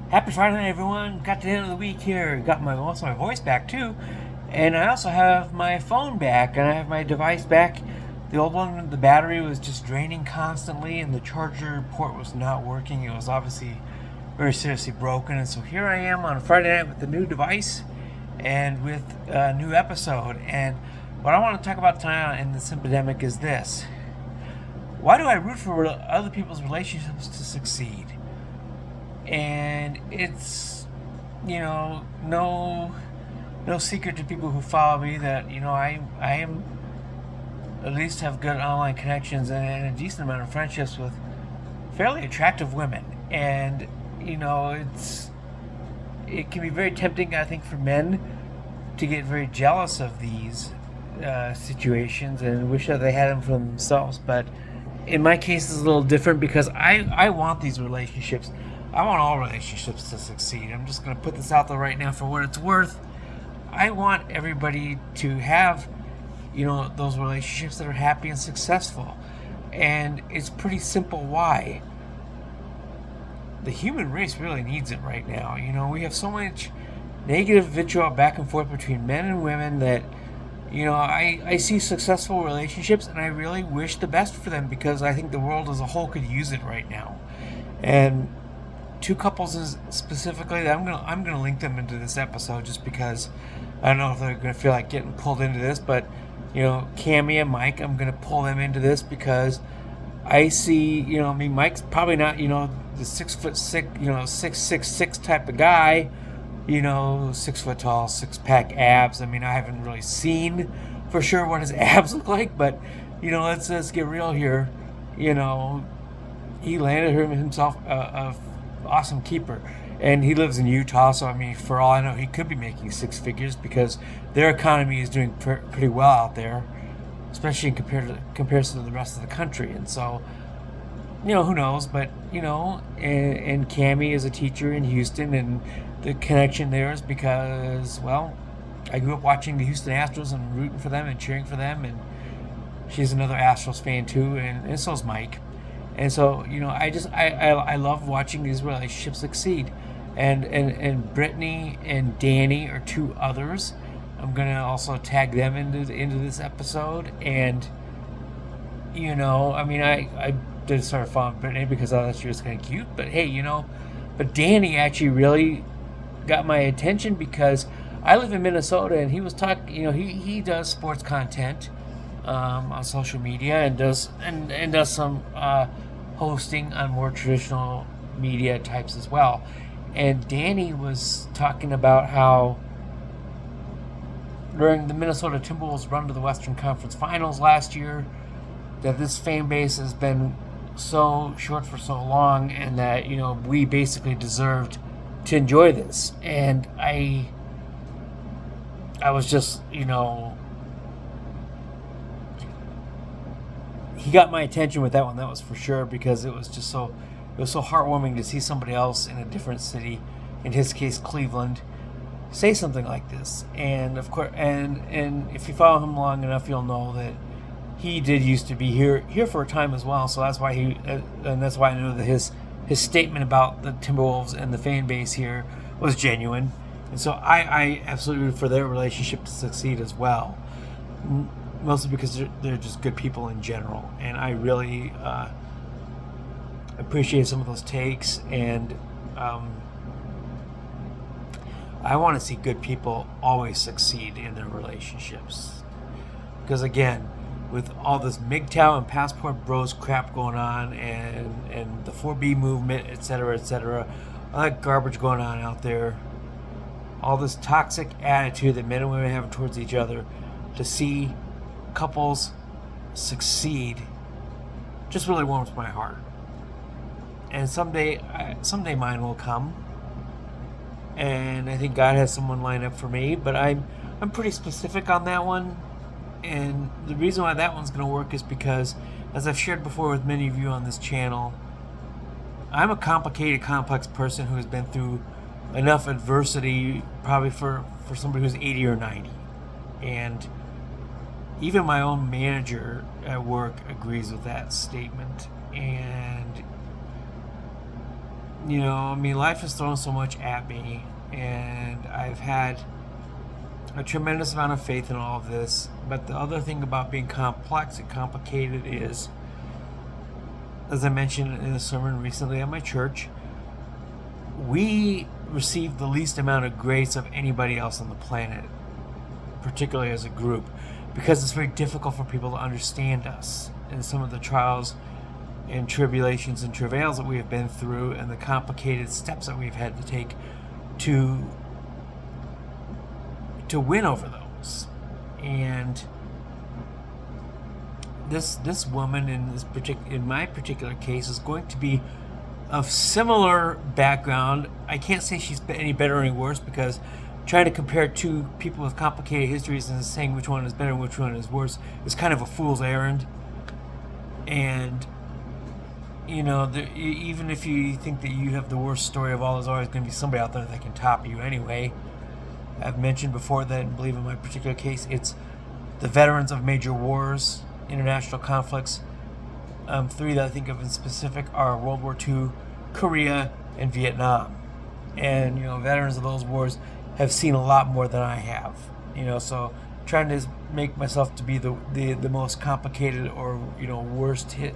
Happy Friday night, everyone. Got to the end of the week here. Got most of my voice back, too. And I also have my phone back, and I have my device back. The old one, the battery was just draining constantly, and the charger port was not working. It was obviously very seriously broken. And so here I am on Friday night with the new device and with a new episode. And what I want to talk about tonight in the Simpademic is this: why do I root for other people's relationships to succeed? And it's, no secret to people who follow me that I am at least have good online connections and a decent amount of friendships with fairly attractive women. And it can be very tempting, I think, for men to get very jealous of these situations and wish that they had them for themselves. But in my case, it's a little different because I want these relationships. I want all relationships to succeed. I'm just going to put this out there right now for what it's worth. I want everybody to have, those relationships that are happy and successful. And it's pretty simple why. The human race really needs it right now. We have so much negative vitriol back and forth between men and women that, I see successful relationships and I really wish the best for them because I think the world as a whole could use it right now. And two couples is specifically that I'm gonna link them into this episode just because I don't know if they're gonna feel like getting pulled into this, but Cammy and Mike, I'm gonna pull them into this because I see, Mike's probably not, the 6'6", 6'6" type of guy, 6 foot tall, 6-pack abs. I mean, I haven't really seen for sure what his abs look like, but let's get real here. He landed himself a awesome keeper, and he lives in Utah. So I mean, for all I know, he could be making six figures because their economy is doing pretty well out there, especially in comparison to the rest of the country. And so, who knows? But and Cammie is a teacher in Houston, and the connection there is because, well, I grew up watching the Houston Astros and rooting for them and cheering for them, and she's another Astros fan too, and so is Mike. And so, I love watching these relationships succeed. And Brittany and Danny are two others. I'm gonna also tag them into this episode. And I did start following Brittany because I thought she was kind of cute. But hey, but Danny actually really got my attention because I live in Minnesota, and he was talking. He does sports content on social media and does some hosting on more traditional media types as well. And Danny was talking about how during the Minnesota Timberwolves run to the Western Conference Finals last year, that this fan base has been so short for so long, and that we basically deserved to enjoy this. And I was just he got my attention with that one, that was for sure, because it was so heartwarming to see somebody else in a different city, in his case Cleveland, say something like this. And of course, and if you follow him long enough, you'll know that he did used to be here for a time as well. So that's why that's why I know that his statement about the Timberwolves and the fan base here was genuine. And so I absolutely root for their relationship to succeed as well. Mostly because they're just good people in general, and I really appreciate some of those takes, and I want to see good people always succeed in their relationships. Because again, with all this MGTOW and passport bros crap going on, and the 4B movement, etc., all that garbage going on out there, all this toxic attitude that men and women have towards each other, to see couples succeed just really warms my heart. And someday mine will come, and I think God has someone lined up for me. But I'm pretty specific on that one, and the reason why that one's going to work is because, as I've shared before with many of you on this channel, I'm a complicated, complex person who has been through enough adversity, probably for somebody who's 80 or 90, and even my own manager at work agrees with that statement. And I mean, life has thrown so much at me, and I've had a tremendous amount of faith in all of this. But the other thing about being complex and complicated is, as I mentioned in a sermon recently at my church, we receive the least amount of grace of anybody else on the planet, particularly as a group, because it's very difficult for people to understand us and some of the trials and tribulations and travails that we have been through and the complicated steps that we've had to take to win over those. And this woman in my particular case is going to be of similar background. I can't say she's any better or any worse, because trying to compare two people with complicated histories and saying which one is better and which one is worse is kind of a fool's errand. And even if you think that you have the worst story of all, there's always going to be somebody out there that can top you anyway. I've mentioned before that, I believe in my particular case, it's the veterans of major wars, international conflicts. Three that I think of in specific are World War II, Korea, and Vietnam. And, veterans of those wars have seen a lot more than I have. So trying to make myself to be the most complicated or, worst hit,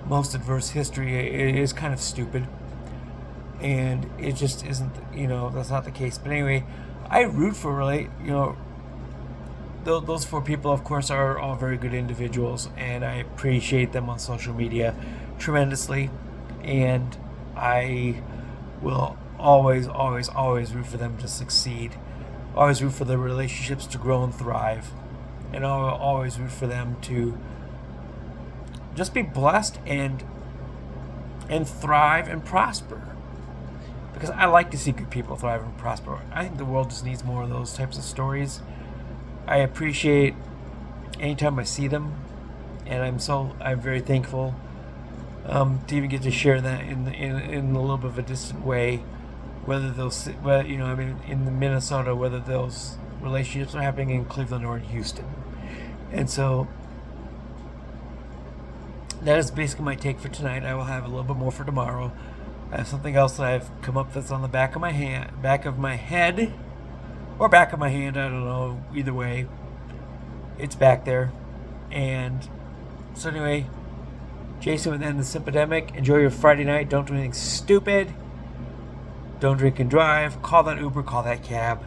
most adverse history is kind of stupid. And it just isn't, that's not the case. But anyway, I root for those four people, of course, are all very good individuals, and I appreciate them on social media tremendously. And I will always, always, always root for them to succeed. Always root for their relationships to grow and thrive. And I'll always root for them to just be blessed and thrive and prosper. Because I like to see good people thrive and prosper. I think the world just needs more of those types of stories. I appreciate anytime I see them, and I'm very thankful to even get to share that in a little bit of a distant way. Whether those, in Minnesota, whether those relationships are happening in Cleveland or in Houston, and so that is basically my take for tonight. I will have a little bit more for tomorrow. I have something else that I've come up that's on the back of my head, or back of my hand, I don't know, either way, it's back there. And so anyway, Jason would end the Simpademic. Enjoy your Friday night. Don't do anything stupid. Don't drink and drive. Call that Uber, call that cab.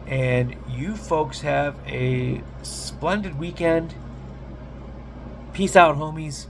And you folks have a splendid weekend. Peace out, homies.